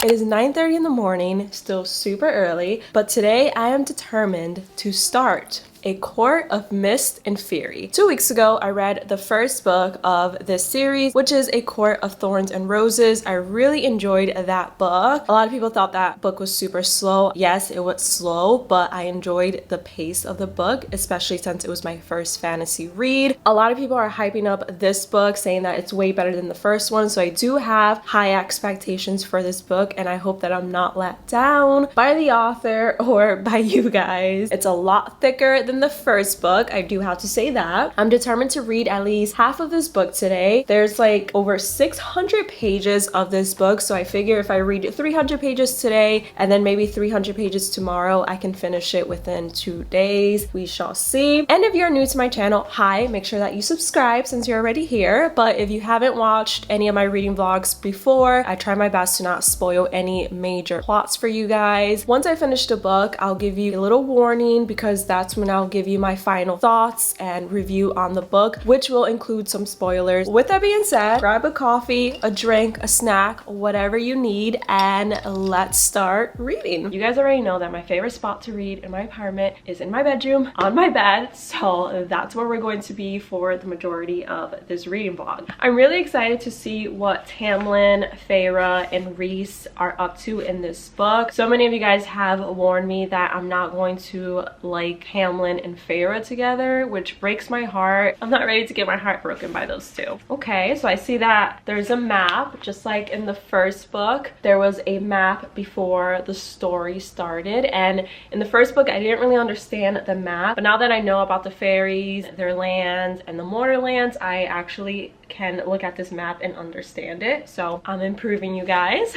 It is 9:30 in the morning, still super early, but today I am determined to start A Court of Mist and Fury. 2 weeks ago, I read the first book of this series, which is A Court of Thorns and Roses. I really enjoyed that book. A lot of people thought that book was super slow. Yes, it was slow, but I enjoyed the pace of the book, especially since it was my first fantasy read. A lot of people are hyping up this book, saying that it's way better than the first one, so I do have high expectations for this book, and I hope that I'm not let down by the author or by you guys. It's a lot thicker than the first book, I do have to say that. I'm determined to read at least half of this book today. There's like over 600 pages of this book, so I figure if I read 300 pages today and then maybe 300 pages tomorrow, I can finish it within 2 days. We shall see. And if you're new to my channel, hi, make sure that you subscribe since you're already here. But if you haven't watched any of my reading vlogs before, I try my best to not spoil any major plots for you guys. Once I finish the book, I'll give you a little warning because that's when I'll give you my final thoughts and review on the book, which will include some spoilers. With that being said, grab a coffee, a drink, a snack, whatever you need, and let's start reading. You guys already know that my favorite spot to read in my apartment is in my bedroom, on my bed, so that's where we're going to be for the majority of this reading vlog. I'm really excited to see what Tamlin, Feyre, and Rhys are up to in this book. So many of you guys have warned me that I'm not going to like Tamlin and Feyre together, which breaks my heart. I'm not ready to get my heart broken by those two. Okay, so I see that there's a map, just like in the first book. There was a map before the story started, and in the first book I didn't really understand the map, but now that I know about the fairies, their lands, and the Mortarlands, I actually can look at this map and understand it. So I'm improving, you guys.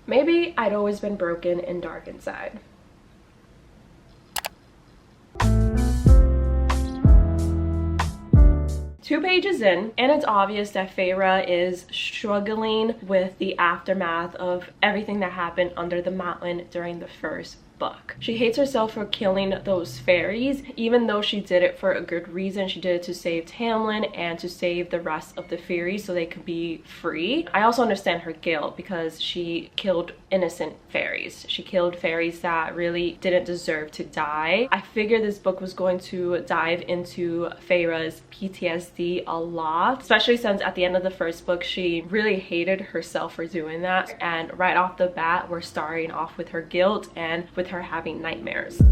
Maybe I'd always been broken and dark inside. Two pages in, and it's obvious that Feyre is struggling with the aftermath of everything that happened under the mountain during the first book. She hates herself for killing those fairies, even though she did it for a good reason. She did it to save Tamlin and to save the rest of the fairies so they could be free. I also understand her guilt because she killed innocent fairies. She killed fairies that really didn't deserve to die. I figured this book was going to dive into Feyre's PTSD a lot, especially since at the end of the first book she really hated herself for doing that, and right off the bat we're starting off with her guilt and with her having nightmares.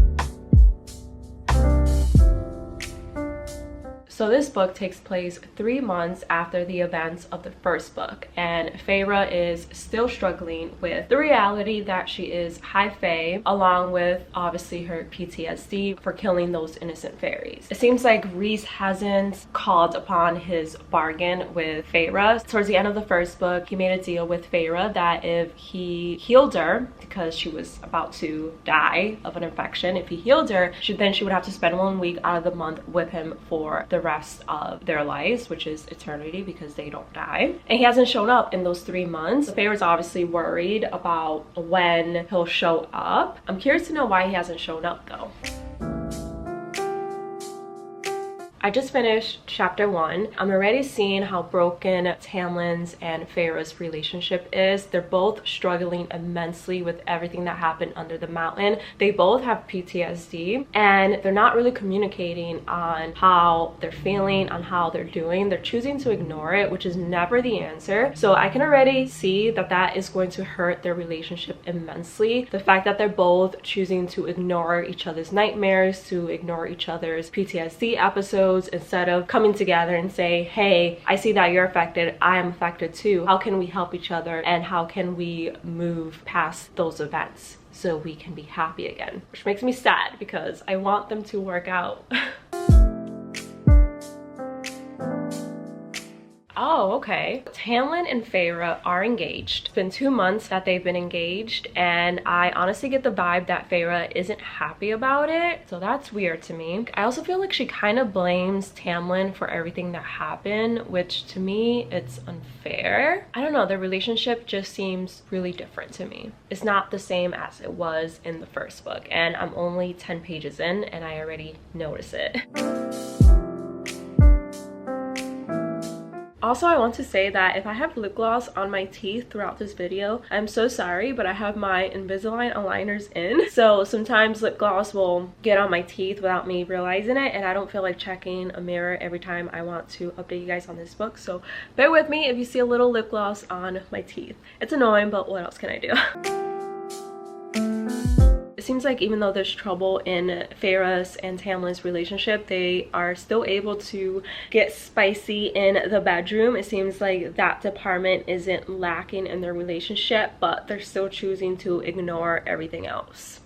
So this book takes place 3 months after the events of the first book, and Feyre is still struggling with the reality that she is High Fae, along with obviously her PTSD for killing those innocent fairies. It seems like Rhys hasn't called upon his bargain with Feyre. Towards the end of the first book, he made a deal with Feyre that if he healed her, because she was about to die of an infection, if he healed her, then she would have to spend 1 week out of the month with him for the rest of their lives, which is eternity because they don't die. And he hasn't shown up in those 3 months. Feyre's obviously worried about when he'll show up. I'm curious to know why he hasn't shown up though. I just finished chapter 1. I'm already seeing how broken Tamlin's and Feyre's relationship is. They're both struggling immensely with everything that happened under the mountain. They both have PTSD and they're not really communicating on how they're feeling, on how they're doing. They're choosing to ignore it, which is never the answer. So I can already see that that is going to hurt their relationship immensely. The fact that they're both choosing to ignore each other's nightmares, to ignore each other's PTSD episodes, instead of coming together and say, hey, I see that you're affected, I am affected too. How can we help each other and how can we move past those events so we can be happy again? Which makes me sad because I want them to work out. Oh, okay. Tamlin and Feyre are engaged. It's been 2 months that they've been engaged, and I honestly get the vibe that Feyre isn't happy about it, so that's weird to me. I also feel like she kind of blames Tamlin for everything that happened, which to me, it's unfair. I don't know, their relationship just seems really different to me. It's not the same as it was in the first book, and I'm only 10 pages in, and I already notice it. Also, I want to say that if I have lip gloss on my teeth throughout this video, I'm so sorry, but I have my Invisalign aligners in. So sometimes lip gloss will get on my teeth without me realizing it, and I don't feel like checking a mirror every time I want to update you guys on this book. So bear with me if you see a little lip gloss on my teeth. It's annoying, but what else can I do? It seems like even though there's trouble in Feyre's and Tamlin's relationship, they are still able to get spicy in the bedroom. It seems like that department isn't lacking in their relationship, but they're still choosing to ignore everything else.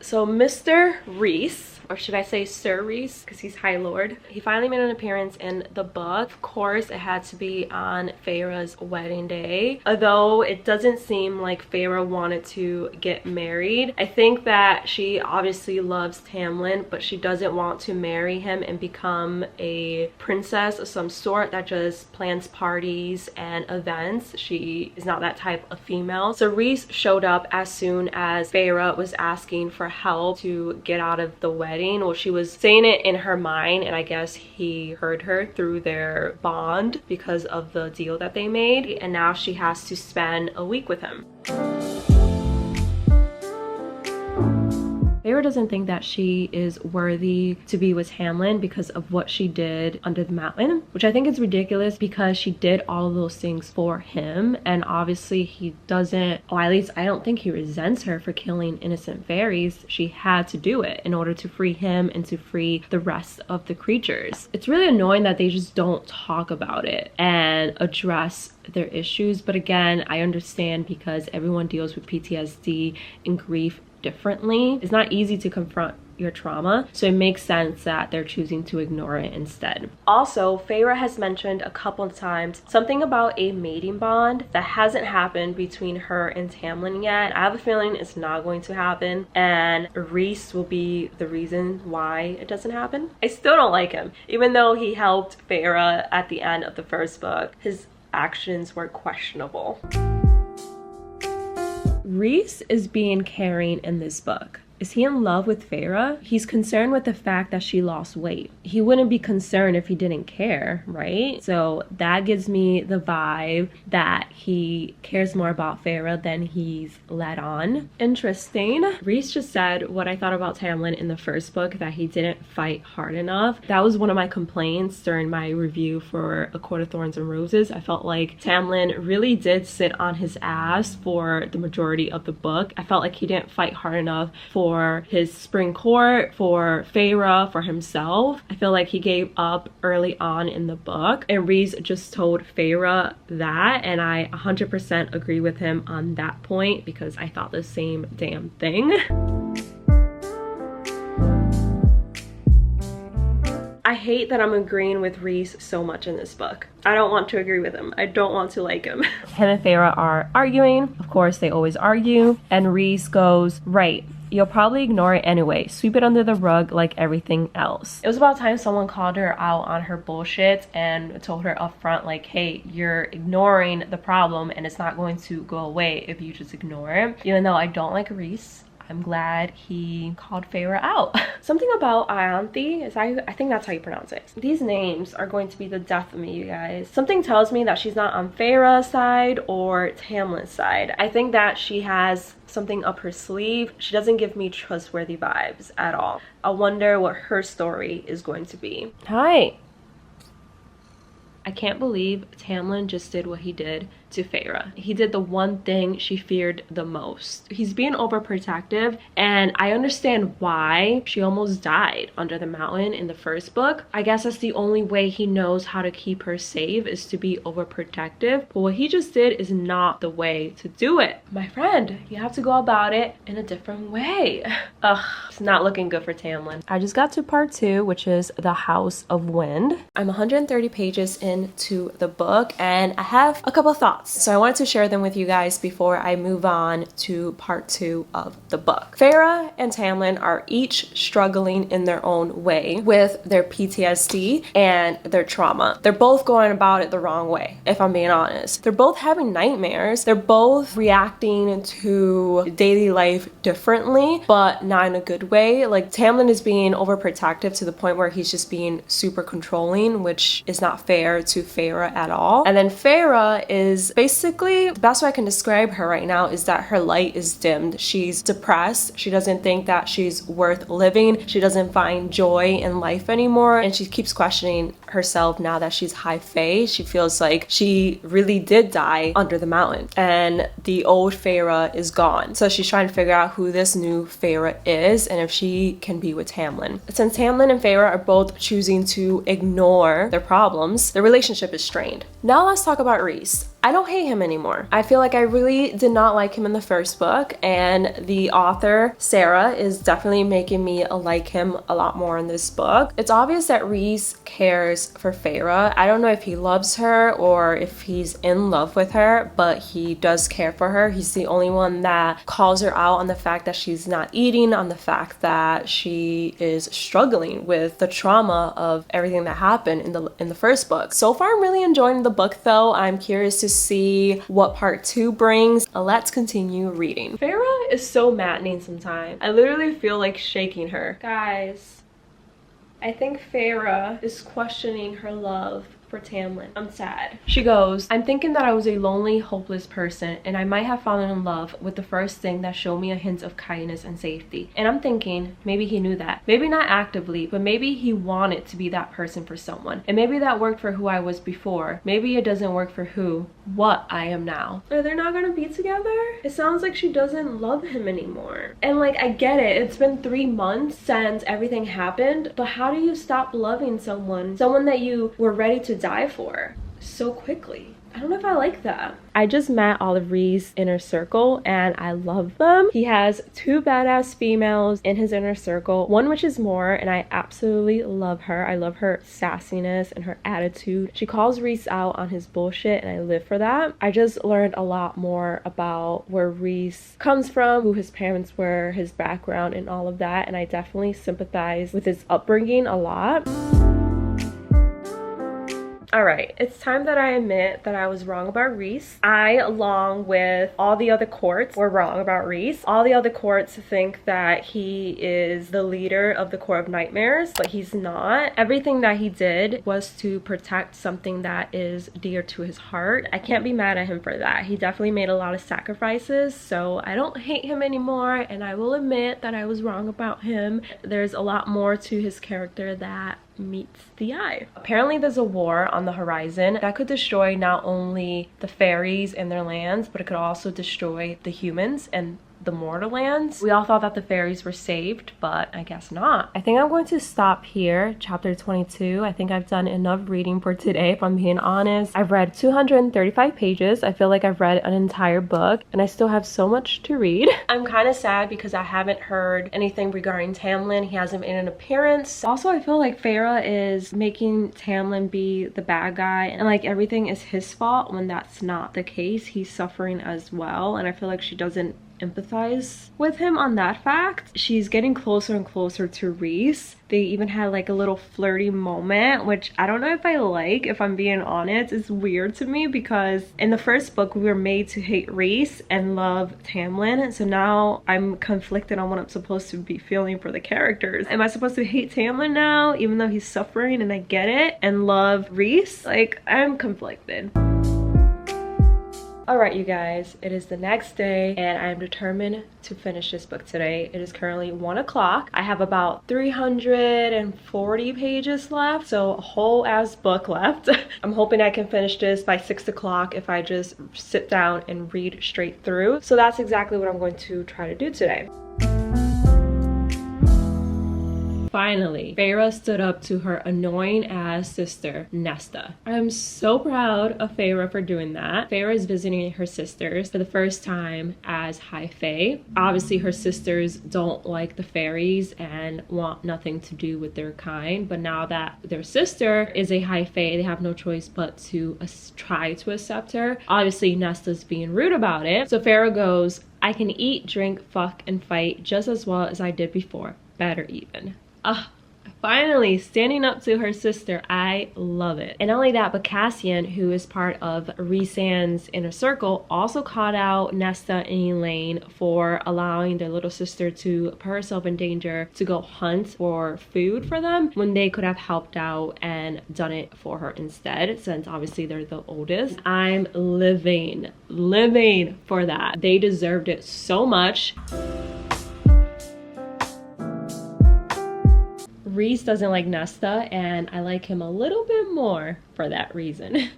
So Mr. Rhys, or should I say Sir Rhys, because he's High Lord, he finally made an appearance in the book. Of course, it had to be on Feyre's wedding day, although it doesn't seem like Feyre wanted to get married. I think that she obviously loves Tamlin, but she doesn't want to marry him and become a princess of some sort that just plans parties and events. She is not that type of female. So Rhys showed up as soon as Feyre was asking for help to get out of the wedding. Well, she was saying it in her mind, and I guess he heard her through their bond because of the deal that they made, and now she has to spend a week with him. Feyre doesn't think that she is worthy to be with Tamlin because of what she did under the mountain, which I think is ridiculous because she did all of those things for him, and obviously he doesn't, or at least I don't think he resents her for killing innocent fairies. She had to do it in order to free him and to free the rest of the creatures. It's really annoying that they just don't talk about it and address their issues, but again, I understand because everyone deals with PTSD and grief differently. It's not easy to confront your trauma, so it makes sense that they're choosing to ignore it instead. Also, Feyre has mentioned a couple of times something about a mating bond that hasn't happened between her and Tamlin yet. I have a feeling it's not going to happen, and Rhys will be the reason why it doesn't happen. I still don't like him. Even though he helped Feyre at the end of the first book, his actions were questionable. Rhys is being caring in this book. Is he in love with Feyre? He's concerned with the fact that she lost weight. He wouldn't be concerned if he didn't care, right? So that gives me the vibe that he cares more about Feyre than he's let on. Interesting. Rhys just said what I thought about Tamlin in the first book, that he didn't fight hard enough. That was one of my complaints during my review for A Court of Thorns and Roses. I felt like Tamlin really did sit on his ass for the majority of the book. I felt like he didn't fight hard enough for his spring court, for Feyre, for himself. I feel like he gave up early on in the book, and Rhys just told Feyre that, and I 100% agree with him on that point because I thought the same damn thing. I hate that I'm agreeing with Rhys so much in this book. I don't want to agree with him. I don't want to like him. Him and Feyre are arguing. Of course, they always argue. And Rhys goes, right, you'll probably ignore it anyway. Sweep it under the rug like everything else. It was about time someone called her out on her bullshit and told her up front, like, hey, you're ignoring the problem and it's not going to go away if you just ignore it. Even though I don't like Rhys, I'm glad he called Feyre out. Something about Amarantha, I think that's how you pronounce it. These names are going to be the death of me, you guys. Something tells me that she's not on Feyre's side or Tamlin's side. I think that she has something up her sleeve. She doesn't give me trustworthy vibes at all. I wonder what her story is going to be. Hi. I can't believe Tamlin just did what he did to Feyre. He did the one thing she feared the most. He's being overprotective, and I understand why. She almost died under the mountain in the first book. I guess that's the only way he knows how to keep her safe, is to be overprotective. But what he just did is not the way to do it. My friend, you have to go about it in a different way. Ugh, it's not looking good for Tamlin. I just got to part 2, which is the House of Wind. I'm 130 pages in into the book, and I have a couple thoughts. So I wanted to share them with you guys before I move on to part 2 of the book. Feyre and Tamlin are each struggling in their own way with their PTSD and their trauma. They're both going about it the wrong way, if I'm being honest. They're both having nightmares. They're both reacting to daily life differently, but not in a good way. Like, Tamlin is being overprotective to the point where he's just being super controlling, which is not fair to Feyre at all. And then Feyre is basically, the best way I can describe her right now is that her light is dimmed. She's depressed. She doesn't think that she's worth living. She doesn't find joy in life anymore, and she keeps questioning herself now that she's High Fae. She feels like she really did die under the mountain and the old Feyre is gone. So she's trying to figure out who this new Feyre is and if she can be with Tamlin. Since Tamlin and Feyre are both choosing to ignore their problems, their relationship is strained. Now let's talk about Rhys. I don't hate him anymore. I feel like I really did not like him in the first book, and the author, Sarah, is definitely making me like him a lot more in this book. It's obvious that Rhys cares for Feyre. I don't know if he loves her or if he's in love with her, but he does care for her. He's the only one that calls her out on the fact that she's not eating, on the fact that she is struggling with the trauma of everything that happened in the first book. So far, I'm really enjoying the book though. I'm curious to see what part 2 brings. Let's continue reading. Feyre is so maddening sometimes. I literally feel like shaking her. Guys, I think Feyre is questioning her love for Tamlin. I'm sad. She goes, I'm thinking that I was a lonely, hopeless person, and I might have fallen in love with the first thing that showed me a hint of kindness and safety. And I'm thinking, maybe he knew that. Maybe not actively, but maybe he wanted to be that person for someone. And maybe that worked for who I was before. Maybe it doesn't work for what I am now. Are they not gonna be together? It sounds like she doesn't love him anymore. And like, I get it. It's been 3 months since everything happened, but how do you stop loving someone that you were ready to die for so quickly? I don't know if I like that. I just met all of Rhys' inner circle and I love them. He has 2 badass females in his inner circle, one which is more, and I absolutely love her. I love her sassiness and her attitude. She calls Rhys out on his bullshit and I live for that. I just learned a lot more about where Rhys comes from, who his parents were, his background and all of that, and I definitely sympathize with his upbringing a lot. Alright, it's time that I admit that I was wrong about Rhys. I, along with all the other courts, were wrong about Rhys. All the other courts think that he is the leader of the Court of Nightmares, but he's not. Everything that he did was to protect something that is dear to his heart. I can't be mad at him for that. He definitely made a lot of sacrifices, so I don't hate him anymore, and I will admit that I was wrong about him. There's a lot more to his character that meets the eye. Apparently there's a war on the horizon that could destroy not only the fairies and their lands, but it could also destroy the humans and the mortal lands. We all thought that the fairies were saved, but I guess not. I think I'm going to stop here, chapter 22. I think I've done enough reading for today, if I'm being honest. I've read 235 pages. I feel like I've read an entire book and I still have so much to read. I'm kind of sad because I haven't heard anything regarding Tamlin. He hasn't made an appearance. Also, I feel like Feyre is making Tamlin be the bad guy and like everything is his fault when that's not the case. He's suffering as well, and I feel like she doesn't empathize with him on that fact. She's getting closer and closer to Rhys. They even had like a little flirty moment, which I don't know if I like, if I'm being honest. It's weird to me because in the first book we were made to hate Rhys and love Tamlin, so now I'm conflicted on what I'm supposed to be feeling for the characters. Am I supposed to hate Tamlin now even though he's suffering and I get it, and love Rhys? Like, I'm conflicted. Alright you guys, it is the next day and I am determined to finish this book today. It is currently 1 o'clock. I have about 340 pages left, so a whole ass book left. I'm hoping I can finish this by 6 o'clock if I just sit down and read straight through. So that's exactly what I'm going to try to do today. Finally, Feyre stood up to her annoying ass sister, Nesta. I'm so proud of Feyre for doing that. Feyre is visiting her sisters for the first time as High Fae. Obviously, her sisters don't like the fairies and want nothing to do with their kind, but now that their sister is a High Fae, they have no choice but to try to accept her. Obviously, Nesta's being rude about it. So Feyre goes, I can eat, drink, fuck, and fight just as well as I did before. Better even. Finally standing up to her sister. I love it. And not only that, but Cassian, who is part of Rhysand's inner circle, also called out Nesta and Elaine for allowing their little sister to put herself in danger to go hunt for food for them when they could have helped out and done it for her instead, since obviously they're the oldest. I'm living for that. They deserved it so much. Rhys doesn't like Nesta, and I like him a little bit more for that reason.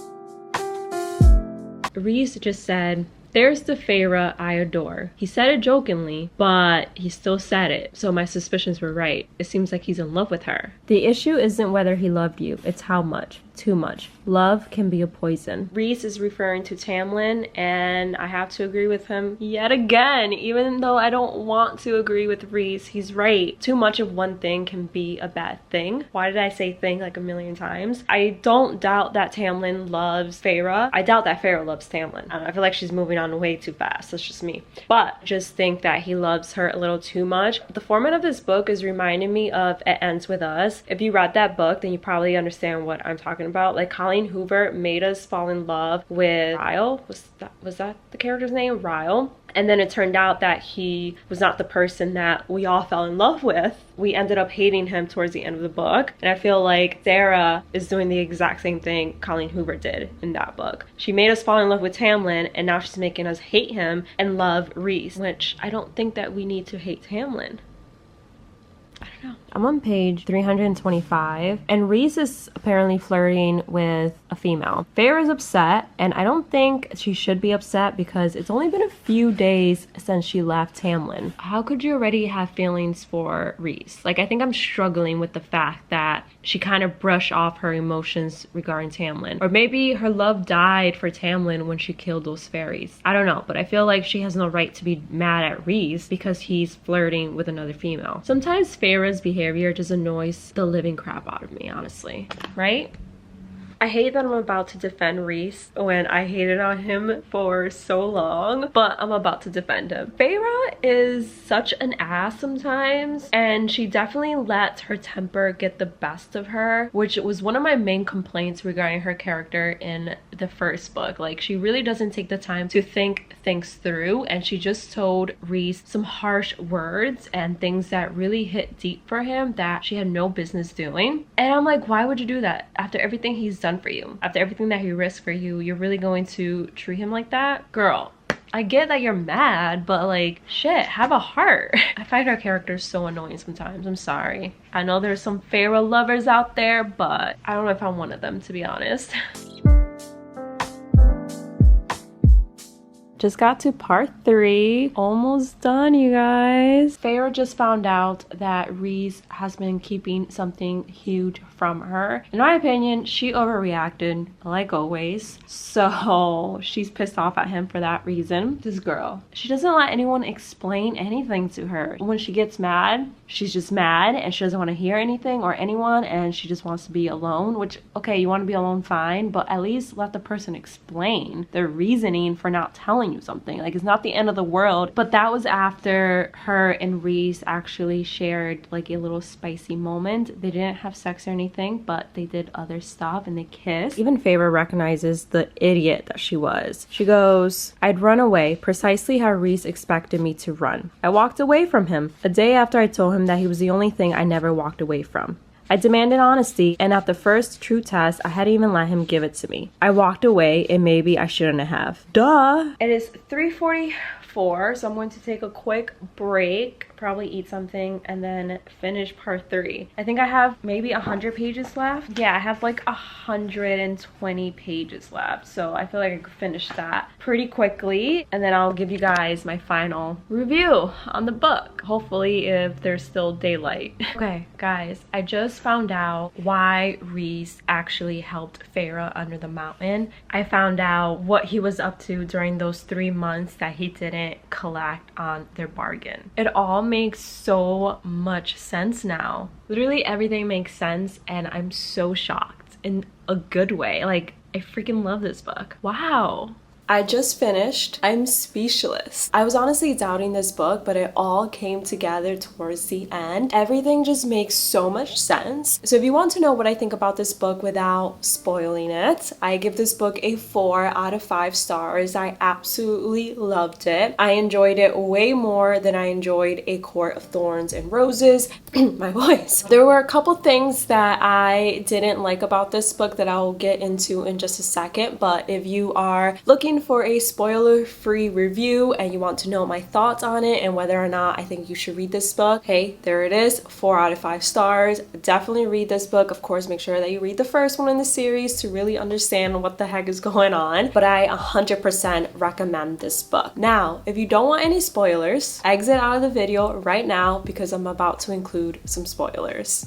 Rhys just said, there's the Feyre I adore. He said it jokingly, but he still said it, so my suspicions were right. It seems like he's in love with her. The issue isn't whether he loved you, it's how much. Too much. Love can be a poison. Rhys is referring to Tamlin, and I have to agree with him yet again. Even though I don't want to agree with Rhys, he's right. Too much of one thing can be a bad thing. Why did I say thing like a million times? I don't doubt that Tamlin loves Feyre. I doubt that Feyre loves Tamlin. I feel like she's moving on way too fast. That's just me. But just think that he loves her a little too much. The format of this book is reminding me of It Ends With Us. If you read that book, then you probably understand what I'm talking about. Like, Colleen Hoover made us fall in love with Ryle. Was that the character's name? Ryle. And then it turned out that he was not the person that we all fell in love with. We ended up hating him towards the end of the book. And I feel like Sarah is doing the exact same thing Colleen Hoover did in that book. She made us fall in love with Tamlin, and now she's making us hate him and love Rhys, which I don't think that we need to hate Tamlin. I don't know. I'm on page 325, and Rhys is apparently flirting with a female. Feyre is upset, and I don't think she should be upset because it's only been a few days since she left Tamlin. How could you already have feelings for Rhys? Like, I think I'm struggling with the fact that she kind of brushed off her emotions regarding Tamlin. Or maybe her love died for Tamlin when she killed those fairies. I don't know, but I feel like she has no right to be mad at Rhys because he's flirting with another female. Sometimes Feyre's behavior just annoys the living crap out of me, honestly, right? I hate that I'm about to defend Rhys when I hated on him for so long, but I'm about to defend him. Feyre is such an ass sometimes, and she definitely lets her temper get the best of her, which was one of my main complaints regarding her character in the first book. Like, she really doesn't take the time to think things through, and she just told Rhys some harsh words and things that really hit deep for him that she had no business doing. And I'm like, why would you do that? After everything he's done for you, after everything that he risked for you, you're really going to treat him like that? Girl, I get that you're mad, but like, shit, have a heart. I find her character so annoying sometimes. I'm sorry. I know there's some Feyre lovers out there, but I don't know if I'm one of them, to be honest. Just got to part 3. Almost done, you guys. Feyre just found out that Rhys has been keeping something huge from her. In my opinion, she overreacted, like always. So she's pissed off at him for that reason. This girl, she doesn't let anyone explain anything to her. When she gets mad, she's just mad and she doesn't want to hear anything or anyone, and she just wants to be alone, which, okay, you want to be alone, fine, but at least let the person explain their reasoning for not telling you something. Like, it's not the end of the world. But that was after her and Rhys actually shared like a little spicy moment. They didn't have sex or anything, but they did other stuff and they kissed. Even Feyre recognizes the idiot that she was. She goes, I'd run away precisely how Rhys expected me to run. I walked away from him a day after I told him that he was the only thing I never walked away from. I demanded honesty, and at the first true test, I hadn't even let him give it to me. I walked away, and maybe I shouldn't have. Duh! It is 3:44, so I'm going to take a quick break probably eat something, and then finish part 3. I think I have maybe 100 pages left. Yeah, I have like 120 pages left, so I feel like I could finish that pretty quickly, and then I'll give you guys my final review on the book, hopefully if there's still daylight. Okay guys, I just found out why Rhys actually helped Feyre under the mountain. I found out what he was up to during those 3 months that he didn't collect on their bargain. It all makes so much sense now. Literally everything makes sense, and I'm so shocked in a good way. Like, I freaking love this book. Wow. I just finished. I'm speechless. I was honestly doubting this book, but it all came together towards the end. Everything just makes so much sense. So if you want to know what I think about this book without spoiling it, I give this book a 4 out of 5 stars. I absolutely loved it. I enjoyed it way more than I enjoyed A Court of Thorns and Roses. My voice. There were a couple things that I didn't like about this book that I'll get into in just a second, but if you are looking for a spoiler-free review and you want to know my thoughts on it and whether or not I think you should read this book, hey, there it is, 4 out of 5 stars. Definitely read this book. Of course, make sure that you read the first one in the series to really understand what the heck is going on, but I 100% recommend this book. Now, if you don't want any spoilers, exit out of the video right now because I'm about to include some spoilers.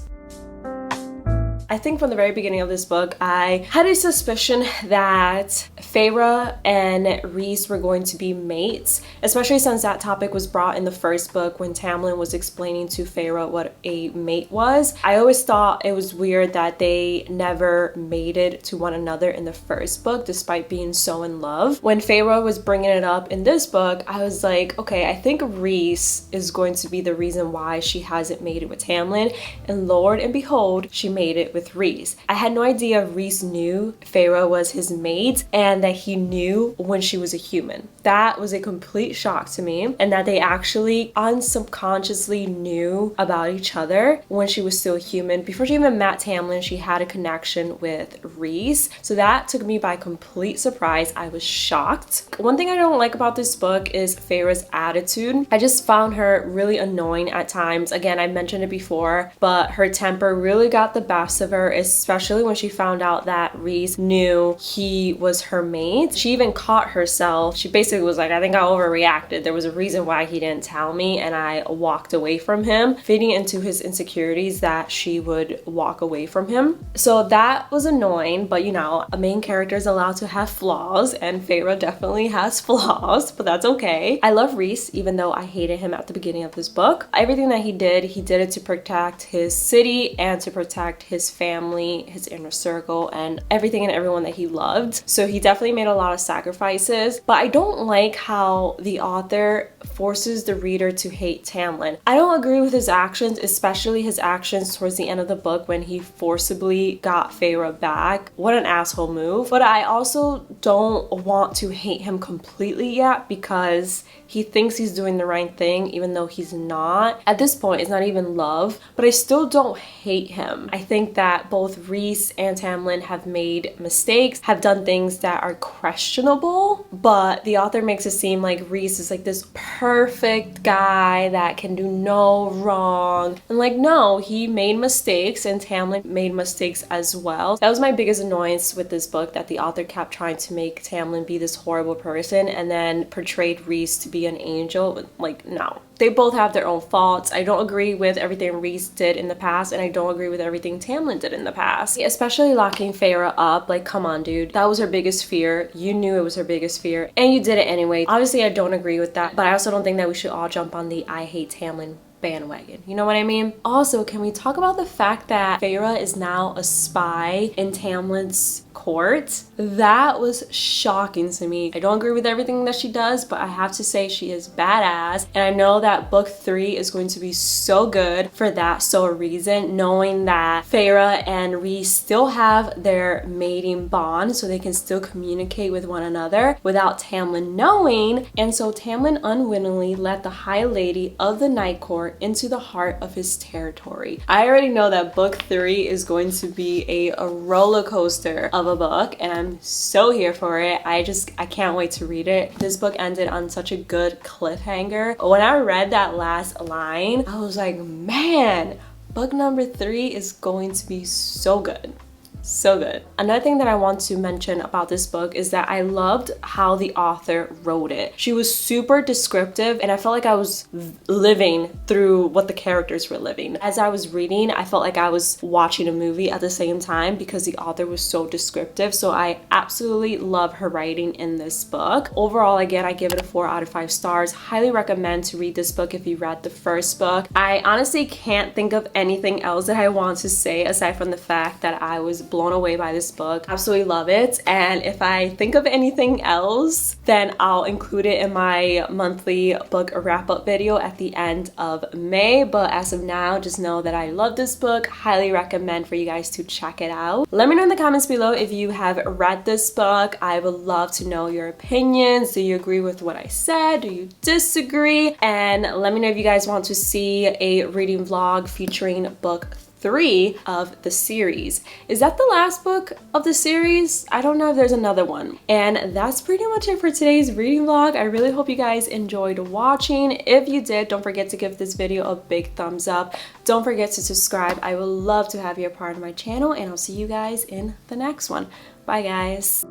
I think from the very beginning of this book, I had a suspicion that Feyre and Rhys were going to be mates, especially since that topic was brought in the first book when Tamlin was explaining to Feyre what a mate was. I always thought it was weird that they never mated to one another in the first book, despite being so in love. When Feyre was bringing it up in this book, I was like, okay, I think Rhys is going to be the reason why she hasn't mated with Tamlin, and Lord and behold, she made it with Rhys. I had no idea Rhys knew Feyre was his mate and that he knew when she was a human. That was a complete shock to me, and that they actually unsubconsciously knew about each other when she was still human. Before she even met Tamlin, she had a connection with Rhys, so that took me by complete surprise. I was shocked. One thing I don't like about this book is Feyre's attitude. I just found her really annoying at times. Again, I mentioned it before, but her temper really got the best of her, especially when she found out that Rhys knew he was her mate. She even caught herself. She basically was like, I think I overreacted. There was a reason why he didn't tell me, and I walked away from him, feeding into his insecurities that she would walk away from him. So that was annoying, but you know, a main character is allowed to have flaws, and Feyre definitely has flaws, but that's okay. I love Rhys, even though I hated him at the beginning of this book. Everything that he did it to protect his city and to protect his family, his inner circle, and everything and everyone that he loved. So he definitely made a lot of sacrifices, but I don't like how the author forces the reader to hate Tamlin. I don't agree with his actions, especially his actions towards the end of the book when he forcibly got Feyre back. What an asshole move. But I also don't want to hate him completely yet because he thinks he's doing the right thing even though he's not. At this point, it's not even love, but I still don't hate him. I think that both Rhys and Tamlin have made mistakes, have done things that are questionable, but the author makes it seem like Rhys is like this perfect guy that can do no wrong. And like, no, he made mistakes and Tamlin made mistakes as well. That was my biggest annoyance with this book, that the author kept trying to make Tamlin be this horrible person and then portrayed Rhys to be an angel. Like, no. They both have their own faults. I don't agree with everything Rhys did in the past, and I don't agree with everything Tamlin did in the past. Especially locking Feyre up. Like, come on, dude. That was her biggest fear. You knew it was her biggest fear, and you did it anyway. Obviously, I don't agree with that, but I also don't think that we should all jump on the I hate Tamlin bandwagon. You know what I mean? Also, can we talk about the fact that Feyre is now a spy in Tamlin's court? That was shocking to me. I don't agree with everything that she does, but I have to say she is badass, and I know that book 3 is going to be so good for that so a reason, knowing that Feyre and Rhys still have their mating bond, so they can still communicate with one another without Tamlin knowing. And so Tamlin unwittingly let the High Lady of the Night Court enter into the heart of his territory. I already know that book 3 is going to be a roller coaster of a book, and I'm so here for it. I can't wait to read it. This book ended on such a good cliffhanger. When I read that last line, I was like, man, book number 3 is going to be so good. So good. Another thing that I want to mention about this book is that I loved how the author wrote it. She was super descriptive, and I felt like I was living through what the characters were living. As I was reading, I felt like I was watching a movie at the same time because the author was so descriptive. So I absolutely love her writing in this book. Overall, again, I give it a 4 out of 5 stars. Highly recommend to read this book if you read the first book. I honestly can't think of anything else that I want to say aside from the fact that I was blown away by this book. Absolutely love it. And if I think of anything else, then I'll include it in my monthly book wrap-up video at the end of May. But as of now, just know that I love this book. Highly recommend for you guys to check it out. Let me know in the comments below if you have read this book. I would love to know your opinions. Do you agree with what I said? Do you disagree? And let me know if you guys want to see a reading vlog featuring book 3 of the series. Is that the last book of the series? I don't know if there's another one. And that's pretty much it for today's reading vlog. I really hope you guys enjoyed watching. If you did, don't forget to give this video a big thumbs up. Don't forget to subscribe. I would love to have you a part of my channel, and I'll see you guys in the next one. Bye guys.